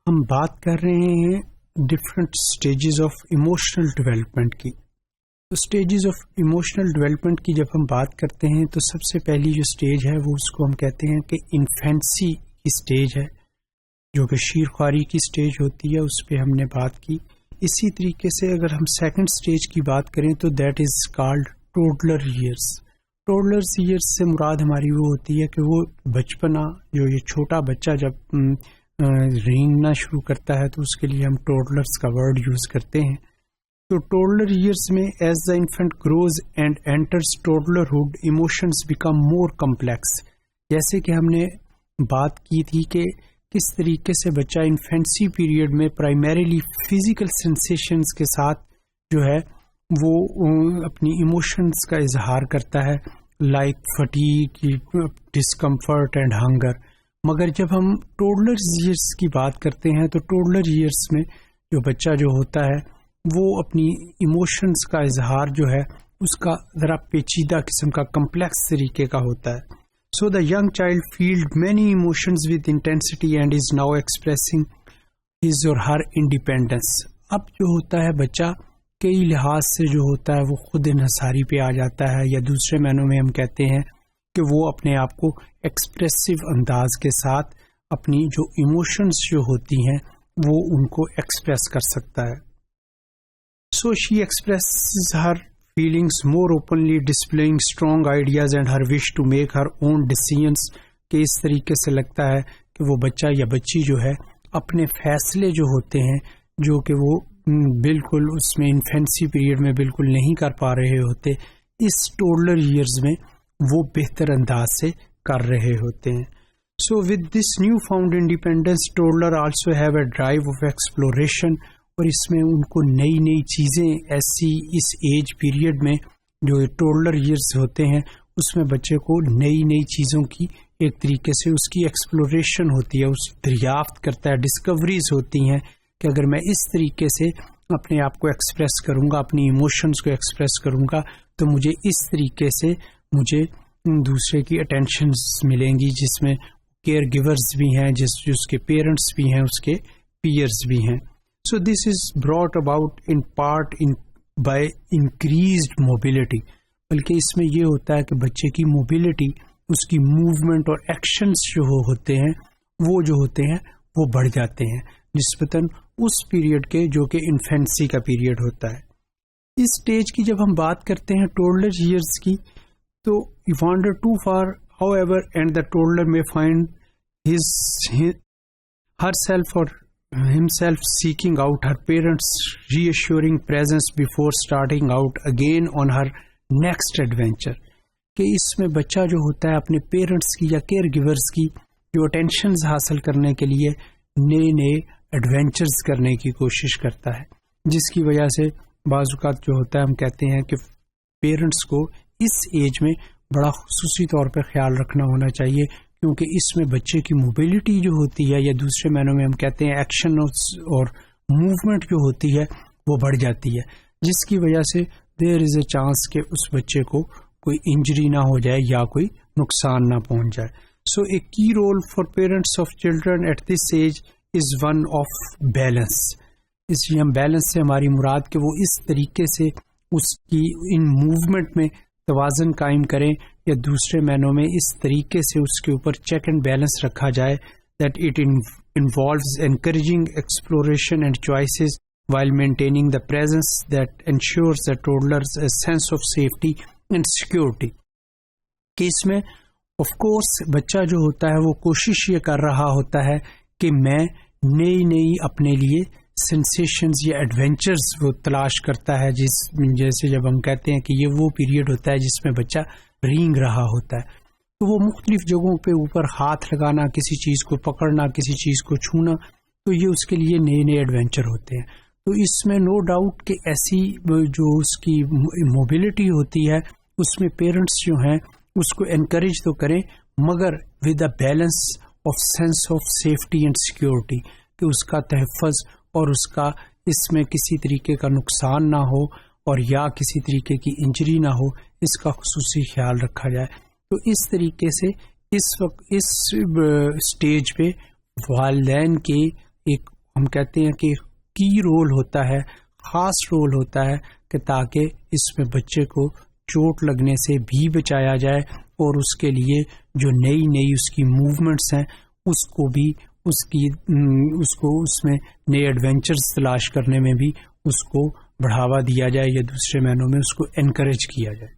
ہم بات کر رہے ہیں different stages of emotional development کی. تو سٹیجز آف ایموشنل ڈیولپمنٹ کی جب ہم بات کرتے ہیں تو سب سے پہلی جو سٹیج ہے وہ اس کو ہم کہتے ہیں کہ انفینسی کی سٹیج ہے، جو کہ شیر خواری کی سٹیج ہوتی ہے، اس پہ ہم نے بات کی. اسی طریقے سے اگر ہم سیکنڈ سٹیج کی بات کریں تو that is called toddler years. Toddler years سے مراد ہماری وہ ہوتی ہے کہ وہ بچپنا، جو یہ چھوٹا بچہ جب رینگنا شروع کرتا ہے تو اس کے لیے ہم ٹوڈلرس کا ورڈ یوز کرتے ہیں. تو ٹوڈلر ایئرس میں as the infant grows and enters toddlerhood emotions become more complex. جیسے کہ ہم نے بات کی تھی کہ کس طریقے سے بچہ انفینسی پیریڈ میں پرائمریلی فزیکل سینسیشنز کے ساتھ جو ہے وہ اپنی ایموشنز کا اظہار کرتا ہے، like fatigue, discomfort and hunger. مگر جب ہم ٹوڈلر ایئرس کی بات کرتے ہیں تو ٹوڈلر ایئرس میں جو بچہ جو ہوتا ہے وہ اپنی ایموشنز کا اظہار جو ہے اس کا ذرا پیچیدہ قسم کا کمپلیکس طریقے کا ہوتا ہے. So the young child feels many emotions with intensity and is now expressing his or her independence. اب جو ہوتا ہے بچہ کئی لحاظ سے جو ہوتا ہے وہ خود انحصاری پہ آ جاتا ہے، یا دوسرے معنوں میں ہم کہتے ہیں کہ وہ اپنے آپ کو ایکسپریسو انداز کے ساتھ اپنی جو ایموشنز جو ہوتی ہیں وہ ان کو ایکسپریس کر سکتا ہے. So she expresses her feelings more openly, displaying strong ideas and her wish to make her own decisions. کہ اس طریقے سے لگتا ہے کہ وہ بچہ یا بچی جو ہے اپنے فیصلے جو ہوتے ہیں جو کہ وہ بالکل اس میں انفینسی پیریڈ میں بالکل نہیں کر پا رہے ہوتے، اس ٹوڈلر ایئرز میں وہ بہتر انداز سے کر رہے ہوتے ہیں. So with this new found independence toddler also have a drive of exploration. اور اس میں ان کو نئی نئی چیزیں ایسی اس ایج پیریڈ میں جو ٹوڈلر ایئرز ہوتے ہیں اس میں بچے کو نئی نئی چیزوں کی ایک طریقے سے اس کی ایکسپلوریشن ہوتی ہے، اس دریافت کرتا ہے، ڈسکوریز ہوتی ہیں کہ اگر میں اس طریقے سے اپنے آپ کو ایکسپریس کروں گا، اپنی ایموشنز کو ایکسپریس کروں گا تو مجھے اس طریقے سے مجھے دوسرے کی اٹینشنز ملیں گی، جس میں کیئر گیورز بھی ہیں، جس کے پیرنٹس بھی ہیں، اس کے پیئرز بھی ہیں. So this is brought about in part by increased mobility. بلکہ اس میں یہ ہوتا ہے کہ بچے کی موبلٹی، اس کی موومنٹ اور ایکشنز جو ہوتے ہیں وہ جو ہوتے ہیں وہ بڑھ جاتے ہیں نسبتاً اس پیریڈ کے جو کہ انفینسی کا پیریڈ ہوتا ہے. اس سٹیج کی جب ہم بات کرتے ہیں ٹوڈلر ایئرز کی تو you wander too far however and the toddler میں فائنڈ ہر سیلف اور himself seeking out her parents' reassuring presence before starting out again on her next adventure. کہ اس میں بچہ جو ہوتا ہے اپنے پیرنٹس کی یا کیئر گیورز کی جو اٹینشنز حاصل کرنے کے لیے نئے نئے ایڈونچرز کرنے کی کوشش کرتا ہے، جس کی وجہ سے بعض اوقات جو ہوتا ہے ہم کہتے ہیں کہ پیرنٹس کو اس ایج میں بڑا خصوصی طور پہ خیال رکھنا ہونا چاہیے، کیونکہ اس میں بچے کی موبلٹی جو ہوتی ہے یا دوسرے معنوں میں ہم کہتے ہیں ایکشن اور موومنٹ جو ہوتی ہے وہ بڑھ جاتی ہے، جس کی وجہ سے دیر از اے چانس کہ اس بچے کو کوئی انجری نہ ہو جائے یا کوئی نقصان نہ پہنچ جائے. So a key role for parents of children at this age is one of balance. اس لیے ہم بیلنس سے ہماری مراد کہ وہ اس طریقے سے اس کی ان موومنٹ میں توازن قائم کریں، یا دوسرے معنوں میں اس طریقے سے اس کے اوپر چیک اینڈ بیلنس رکھا جائے that it involves encouraging exploration and choices while maintaining the presence that ensures the toddlers a sense of safety and security. کہ اس میں of course بچہ جو ہوتا ہے وہ کوشش یہ کر رہا ہوتا ہے کہ میں نئی نئی اپنے لیے سینسیشنز یا ایڈونچرز وہ تلاش کرتا ہے، جیسے جب ہم کہتے ہیں کہ یہ وہ پیریڈ ہوتا ہے جس میں بچہ رینگ رہا ہوتا ہے تو وہ مختلف جگہوں پہ اوپر ہاتھ لگانا، کسی چیز کو پکڑنا، کسی چیز کو چھونا، تو یہ اس کے لیے نئے نئے ایڈونچر ہوتے ہیں. تو اس میں نو ڈاؤٹ کہ ایسی جو اس کی موبلٹی ہوتی ہے اس میں پیرنٹس جو ہیں اس کو انکریج تو کریں، مگر with a balance of sense of safety and security, کہ اس کا تحفظ اور اس کا اس میں کسی طریقے کا نقصان نہ ہو اور یا کسی طریقے کی انجری نہ ہو، اس کا خصوصی خیال رکھا جائے. تو اس طریقے سے اس وقت اس سٹیج پہ والدین کے ایک ہم کہتے ہیں کہ کی رول ہوتا ہے، خاص رول ہوتا ہے کہ تاکہ اس میں بچے کو چوٹ لگنے سے بھی بچایا جائے اور اس کے لیے جو نئی اس کی موومنٹس ہیں اس کو بھی اس میں نئے ایڈونچرز تلاش کرنے میں بھی اس کو بڑھاوا دیا جائے یا دوسرے معنوں میں اس کو انکریج کیا جائے۔